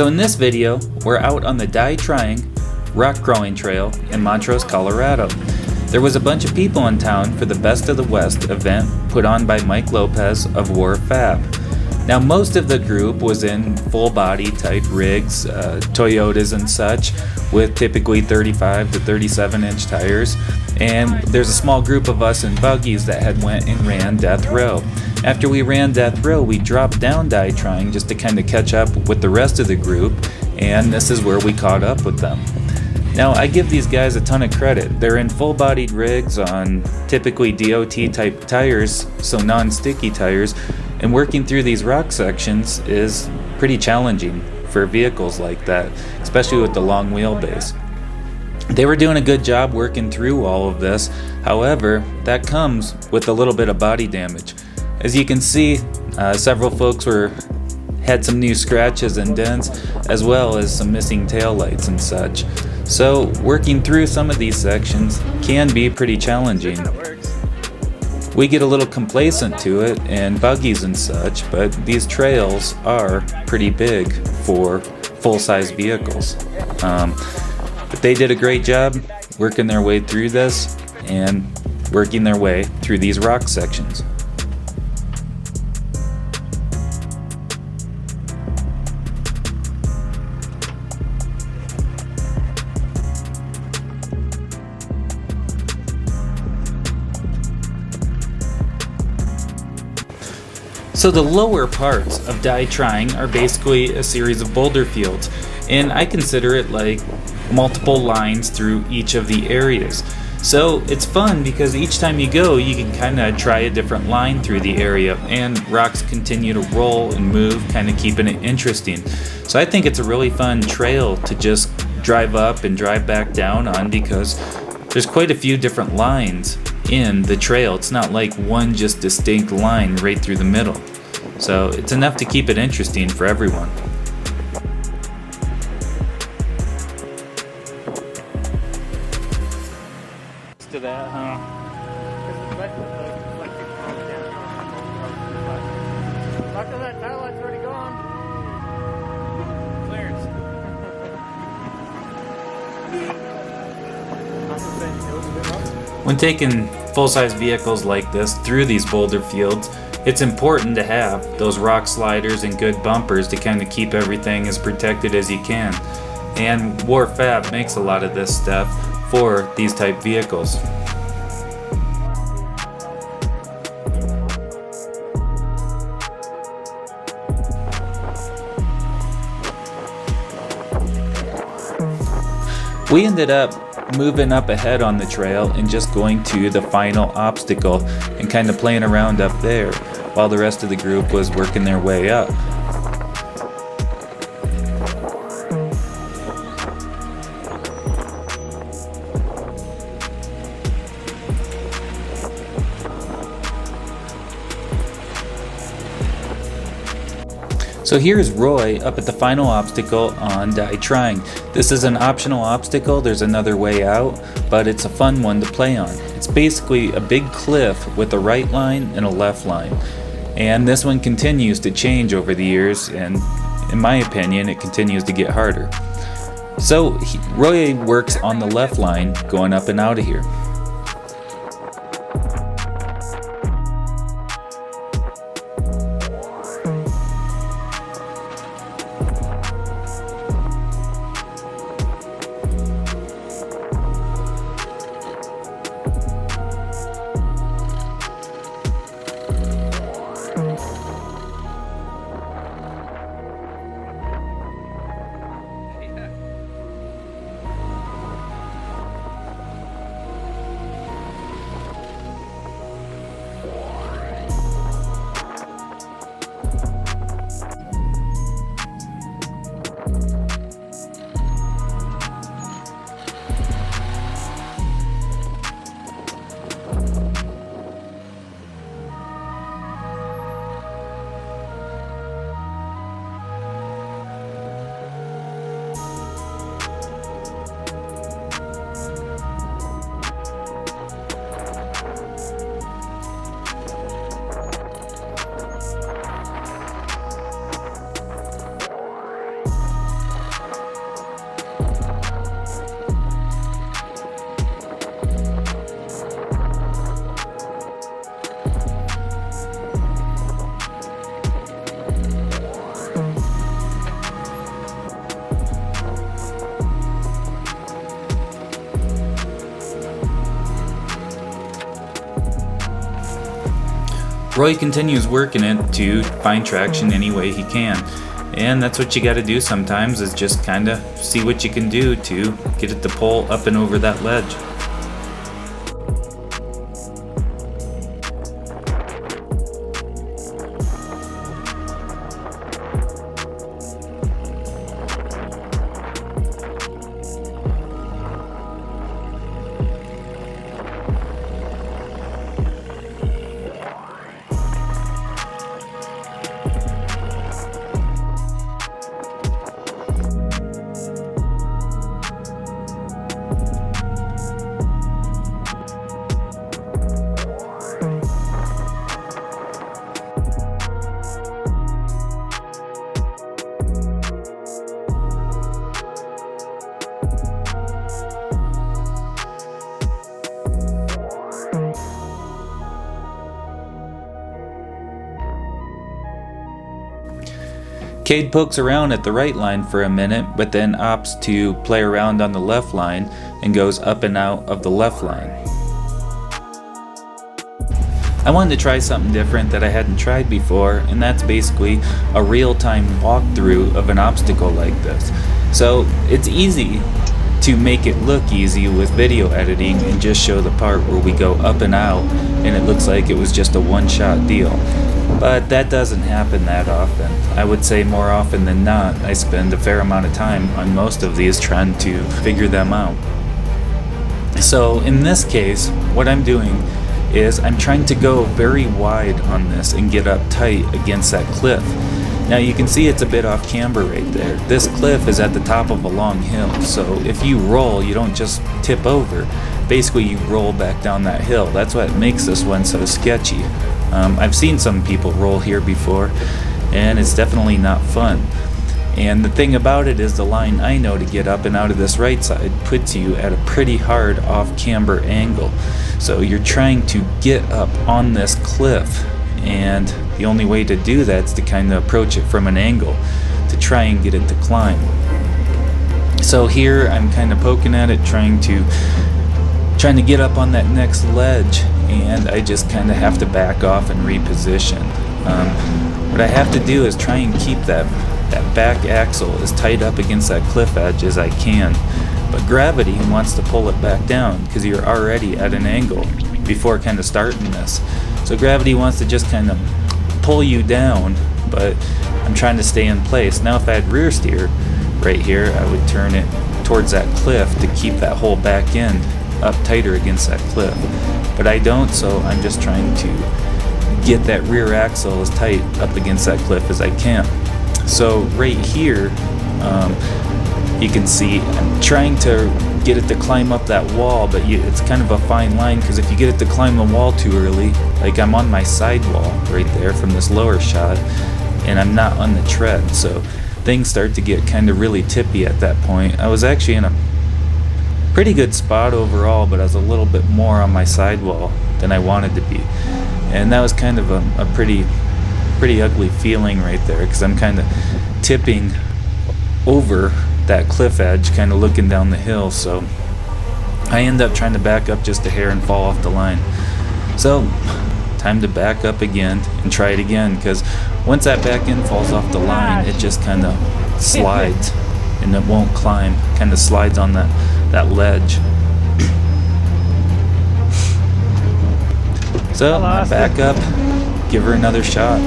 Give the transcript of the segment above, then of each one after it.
So in this video, we're out on the Die Trying rock crawling trail in Montrose, Colorado. There was a bunch of people in town for the Best of the West event put on by Mike Lopez of War Fab. Now most of the group was in full body type rigs, Toyotas and such, with typically 35 to 37 inch tires, and there's a small group of us in buggies that had went and ran Death Row. After we ran Death Row, we dropped down Die Trying just to kind of catch up with the rest of the group, and this is where we caught up with them. Now I give these guys a ton of credit. They're in full-bodied rigs on typically DOT type tires, so non-sticky tires, and working through these rock sections is pretty challenging for vehicles like that, especially with the long wheelbase. They were doing a good job working through all of this. However, that comes with a little bit of body damage. As you can see, several folks had some new scratches and dents, as well as some missing taillights and such. So working through some of these sections can be pretty challenging. We get a little complacent to it in buggies and such, but these trails are pretty big for full-size vehicles. But they did a great job working their way through this and working their way through these rock sections. So the lower parts of Die Trying are basically a series of boulder fields, and I consider it like multiple lines through each of the areas. So it's fun because each time you go, you can kind of try a different line through the area, and rocks continue to roll and move, kind of keeping it interesting. So I think it's a really fun trail to just drive up and drive back down on, because there's quite a few different lines in the trail. It's not like one just distinct line right through the middle. So it's enough to keep it interesting for everyone. To that, huh? After that tail light's already gone. Clearance. When taking full-size vehicles like this through these boulder fields, it's important to have those rock sliders and good bumpers to kind of keep everything as protected as you can. And War Fab makes a lot of this stuff for these type vehicles. We ended up moving up ahead on the trail and just going to the final obstacle and kind of playing around up there while the rest of the group was working their way up. So here's Roy up at the final obstacle on Die Trying. This is an optional obstacle, there's another way out, but it's a fun one to play on. It's basically a big cliff with a right line and a left line. And this one continues to change over the years, and in my opinion, it continues to get harder. So Roy works on the left line going up and out of here. Roy continues working it to find traction any way he can. And that's what you gotta do sometimes, is just kinda see what you can do to get it to pull up and over that ledge. Cade pokes around at the right line for a minute, but then opts to play around on the left line and goes up and out of the left line. I wanted to try something different that I hadn't tried before, and that's basically a real-time walkthrough of an obstacle like this. So it's easy to make it look easy with video editing and just show the part where we go up and out and it looks like it was just a one-shot deal. But that doesn't happen that often. I would say more often than not, I spend a fair amount of time on most of these trying to figure them out. So in this case, what I'm doing is I'm trying to go very wide on this and get up tight against that cliff. Now you can see it's a bit off camber right there. This cliff is at the top of a long hill, so if you roll, you don't just tip over. Basically you roll back down that hill. That's what makes this one so sketchy. I've seen some people roll here before, and it's definitely not fun. And the thing about it is the line I know to get up and out of this right side puts you at a pretty hard off camber angle. So you're trying to get up on this cliff, and the only way to do that is to kind of approach it from an angle to try and get it to climb. So here I'm kind of poking at it, trying to get up on that next ledge, and I just kind of have to back off and reposition. What I have to do is try and keep that back axle as tight up against that cliff edge as I can. But gravity wants to pull it back down because you're already at an angle before kind of starting this. So gravity wants to just kind of pull you down, but I'm trying to stay in place. Now if I had rear steer right here, I would turn it towards that cliff to keep that whole back end up tighter against that cliff. But I don't, so I'm just trying to get that rear axle as tight up against that cliff as I can. So right here, you can see I'm trying to get it to climb up that wall, but it's kind of a fine line, because if you get it to climb the wall too early, like I'm on my sidewall right there from this lower shot, and I'm not on the tread, so things start to get kind of really tippy at that point. I was actually in a pretty good spot overall, but I was a little bit more on my sidewall than I wanted to be, and that was kind of a pretty ugly feeling right there, because I'm kind of tipping over that cliff edge, kind of looking down the hill. So I end up trying to back up just a hair and fall off the line. So time to back up again and try it again, because once that back end falls off the line, it just kind of slides and it won't climb, kind of slides on that ledge. So I back up, give her another shot.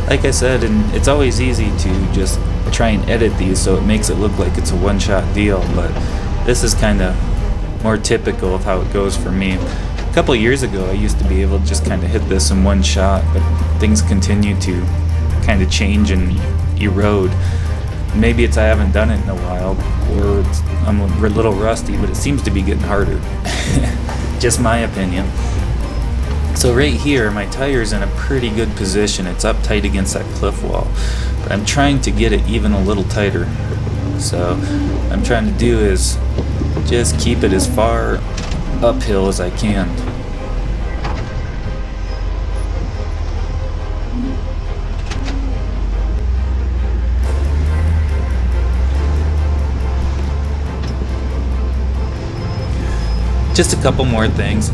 Like I said, and it's always easy to just try and edit these so it makes it look like it's a one-shot deal, but this is kind of more typical of how it goes for me. A couple years ago I used to be able to just kind of hit this in one shot, but things continue to kind of change and erode. Maybe it's I haven't done it in a while, or I'm a little rusty, but it seems to be getting harder. Just my opinion. So right here, my tire's in a pretty good position. It's up tight against that cliff wall, but I'm trying to get it even a little tighter. So what I'm trying to do is just keep it as far uphill as I can. Just a couple more things.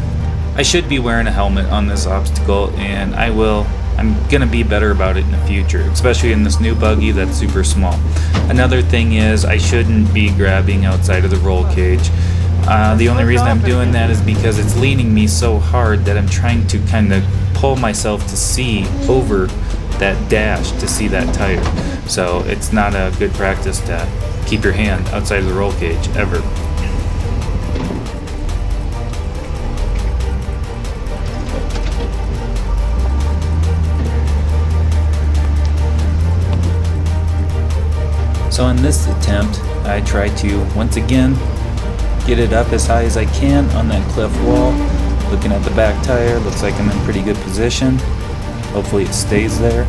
I should be wearing a helmet on this obstacle, and I will. I'm gonna be better about it in the future, especially in this new buggy that's super small. Another thing is I shouldn't be grabbing outside of the roll cage. The only reason I'm doing that is because it's leaning me so hard that I'm trying to kind of pull myself to see over that dash to see that tire. So it's not a good practice to keep your hand outside of the roll cage ever. So in this attempt, I try to once again get it up as high as I can on that cliff wall. Looking at the back tire, looks like I'm in pretty good position. Hopefully it stays there.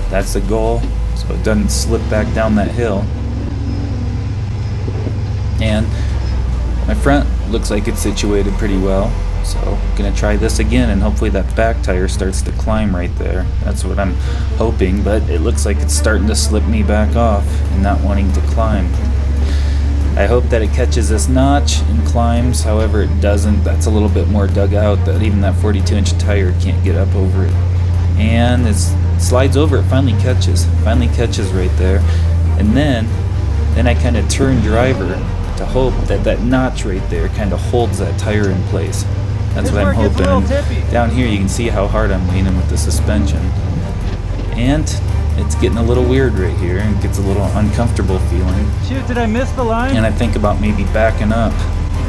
That's the goal, so it doesn't slip back down that hill. And my front looks like it's situated pretty well. So I'm gonna try this again, and hopefully that back tire starts to climb right there. That's what I'm hoping, but it looks like it's starting to slip me back off and not wanting to climb. I hope that it catches this notch and climbs. However, it doesn't. That's a little bit more dug out, that even that 42-inch tire can't get up over it. And it slides over. It finally catches right there. And then I kind of turn driver to hope that that notch right there kind of holds that tire in place. That's what I'm hoping. And down here you can see how hard I'm leaning with the suspension. And it's getting a little weird right here, and it gets a little uncomfortable feeling. Shoot, did I miss the line? And I think about maybe backing up.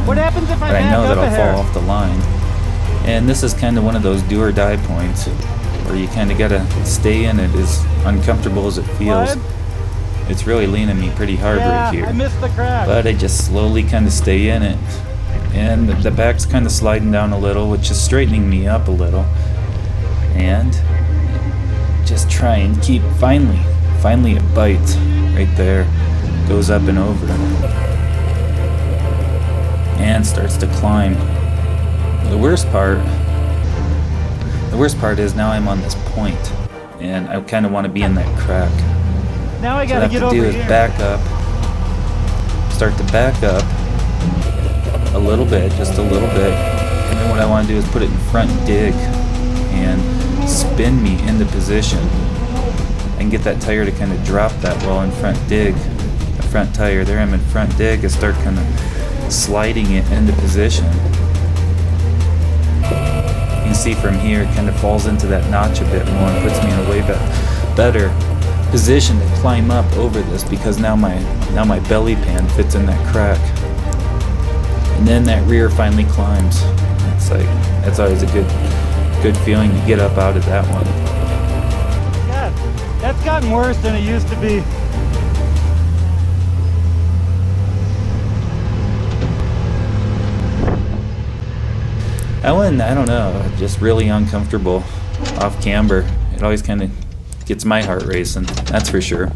What happens if I But I know that I'll hair? fall off the line. And this is kind of one of those do or die points where you kind of gotta stay in it as uncomfortable as it feels. Slide? It's really leaning me pretty hard right here. I missed the crack. But I just slowly kind of stay in it. And the back's kind of sliding down a little, which is straightening me up a little. And just try and keep, finally it bites right there. Goes up and over. And starts to climb. The worst part is now I'm on this point, and I kind of want to be in that crack. Now I So gotta what I get have to over do here. is back up, start to back up a little bit, just a little bit, and then what I want to do is put it in front dig and spin me into position and get that tire to kind of drop that while in front dig. The front tire, there I'm in front dig, and start kind of sliding it into position. You can see from here it kind of falls into that notch a bit more and puts me in a way better position to climb up over this, because now my belly pan fits in that crack. And then that rear finally climbs. It's like, that's always a good feeling to get up out of that one. God, that's gotten worse than it used to be. That one, I don't know, just really uncomfortable off camber. It always kind of gets my heart racing, that's for sure.